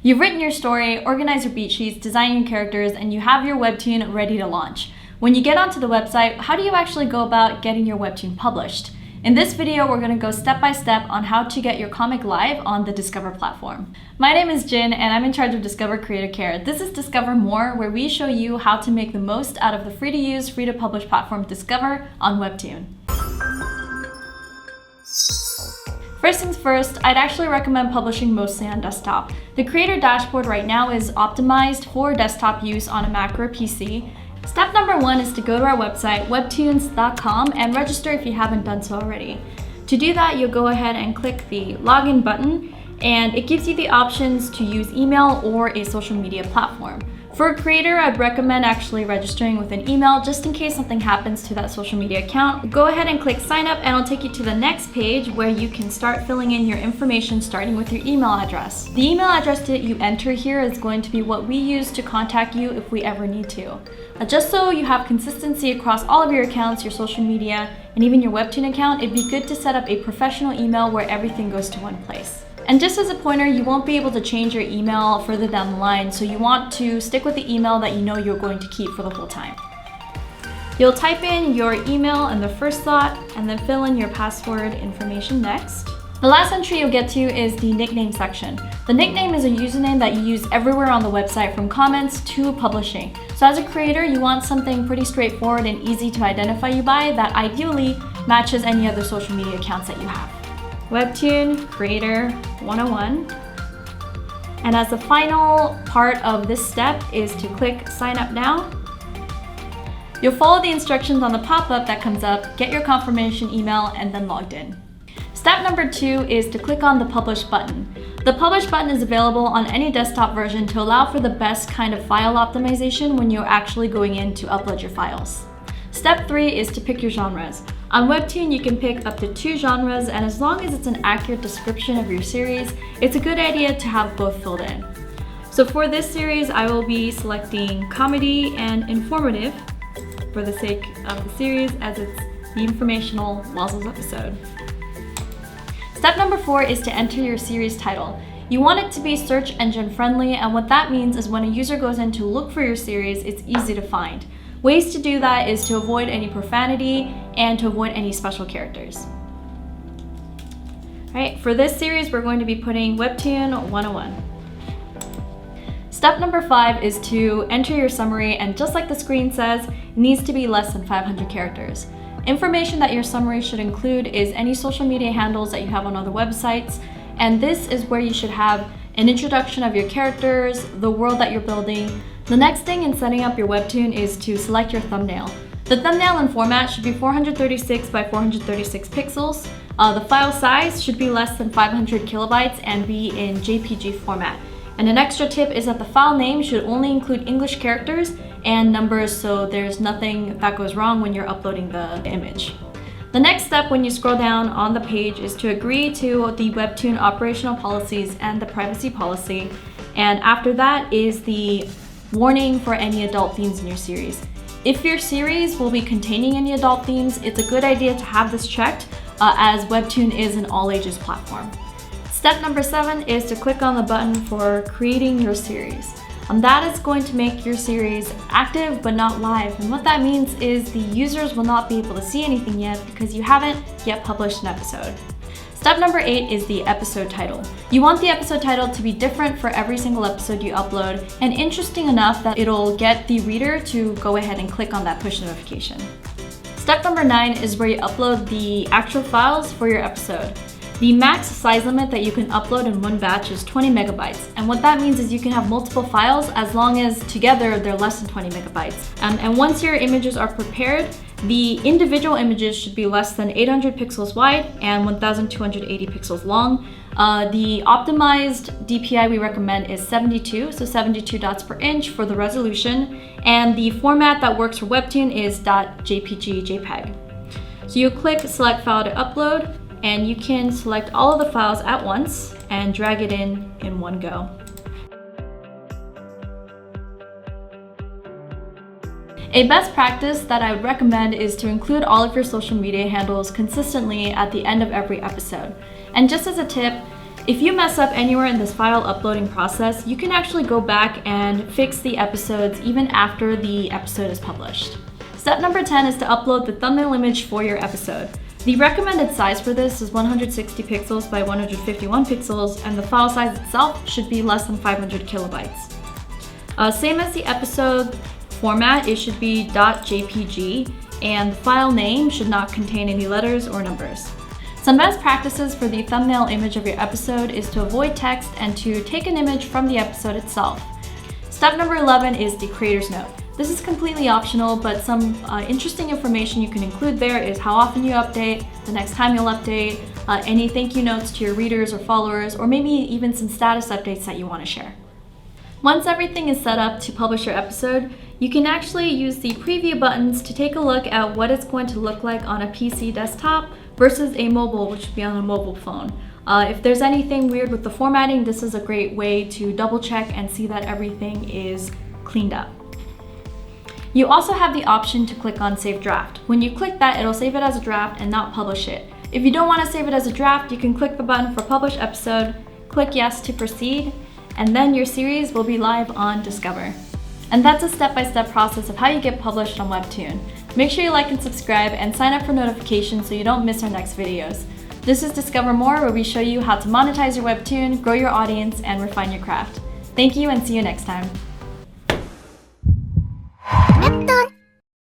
You've written your story, organized your beat sheets, designed your characters, and you have your webtoon ready to launch. When you get onto the website, how do you actually go about getting your webtoon published? In this video, we're going to go step by step on how to get your comic live on the Discover platform. My name is Jin, and I'm in charge of Discover Creator Care. This is DiscoverMore, where we show you how to make the most out of the free-to-use, free-to-publish platform Discover on Webtoon. First things first, I'd actually recommend publishing mostly on desktop. The creator dashboard right now is optimized for desktop use on a Mac or a PC. Step number one is to go to our website, webtoons.com, and register if you haven't done so already. To do that, you'll go ahead and click the login button, and it gives you the options to use email or a social media platform. For a creator, I'd recommend actually registering with an email just in case something happens to that social media account. Go ahead and click sign up, and it'll take you to the next page where you can start filling in your information starting with your email address. The email address that you enter here is going to be what we use to contact you if we ever need to. Just so you have consistency across all of your accounts, your social media, and even your Webtoon account, it'd be good to set up a professional email where everything goes to one place. And just as a pointer, you won't be able to change your email further down the line, so you want to stick with the email that you know you're going to keep for the whole time. You'll type in your email in the first slot and then fill in your password information next. The last entry you'll get to is the nickname section. The nickname is a username that you use everywhere on the website, from comments to publishing. So as a creator, you want something pretty straightforward and easy to identify you by that ideally matches any other social media accounts that you have. Webtoon Creator 101. And as the final part of this step is to click sign up now. You'll follow the instructions on the pop-up that comes up, get your confirmation email, and then logged in. Step number 2 is to click on the publish button. The publish button is available on any desktop version to allow for the best kind of file optimization when you're actually going in to upload your files. Step 3 is to pick your genres. On Webtoon, you can pick up to 2 genres, and as long as it's an accurate description of your series, it's a good idea to have both filled in. So for this series, I will be selecting comedy and informative for the sake of the series, as it's the informational Wazzles episode. Step number 4 is to enter your series title. You want it to be search engine friendly, and what that means is when a user goes in to look for your series, it's easy to find. Ways to do that is to avoid any profanity and to avoid any special characters. Alright, for this series, we're going to be putting Webtoon 101. Step number 5 is to enter your summary, and just like the screen says, it needs to be less than 500 characters. Information that your summary should include is any social media handles that you have on other websites, and this is where you should have an introduction of your characters, the world that you're building. The next thing in setting up your Webtoon is to select your thumbnail. The thumbnail and format should be 436 by 436 pixels. The file size should be less than 500 kilobytes and be in JPG format. And an extra tip is that the file name should only include English characters and numbers, so there's nothing that goes wrong when you're uploading the image. The next step when you scroll down on the page is to agree to the Webtoon operational policies and the privacy policy. And after that is the warning for any adult themes in your series. If your series will be containing any adult themes, it's a good idea to have this checked, as Webtoon is an all-ages platform. Step number 7 is to click on the button for creating your series. That is going to make your series active but not live, and what that means is the users will not be able to see anything yet because you haven't yet published an episode. Step number 8 is the episode title. You want the episode title to be different for every single episode you upload, and interesting enough that it'll get the reader to go ahead and click on that push notification. Step number 9 is where you upload the actual files for your episode. The max size limit that you can upload in one batch is 20 megabytes, and what that means is you can have multiple files as long as together they're less than 20 megabytes. And once your images are prepared, the individual images should be less than 800 pixels wide and 1280 pixels long. The optimized DPI we recommend is 72, so 72 dots per inch for the resolution, and the format that works for Webtoon is .jpg JPEG. So you click select file to upload, and you can select all of the files at once and drag it in one go. A best practice that I would recommend is to include all of your social media handles consistently at the end of every episode. And just as a tip, If you mess up anywhere in this file uploading process, you can actually go back and fix the episodes even after the episode is published. Step number 10 is to upload the thumbnail image for your episode. The recommended size for this is 160 pixels by 151 pixels, and the file size itself should be less than 500 kilobytes. Same as the episode format, it should be .jpg, and the file name should not contain any letters or numbers. Some best practices for the thumbnail image of your episode is to avoid text and to take an image from the episode itself. Step number 11 is the creator's note. This is completely optional, but some interesting information you can include there is how often you update, the next time you'll update, any thank you notes to your readers or followers, or maybe even some status updates that you want to share. Once everything is set up to publish your episode, you can actually use the preview buttons to take a look at what it's going to look like on a PC desktop versus a mobile, which would be on a mobile phone. If there's anything weird with the formatting, this is a great way to double check and see that everything is cleaned up. You also have the option to click on Save Draft. When you click that, it'll save it as a draft and not publish it. If you don't want to save it as a draft, you can click the button for Publish Episode, click Yes to proceed, and then your series will be live on Discover. And that's a step-by-step process of how you get published on Webtoon. Make sure you like and subscribe and sign up for notifications so you don't miss our next videos. This is Discover More, where we show you how to monetize your Webtoon, grow your audience, and refine your craft. Thank you and see you next time.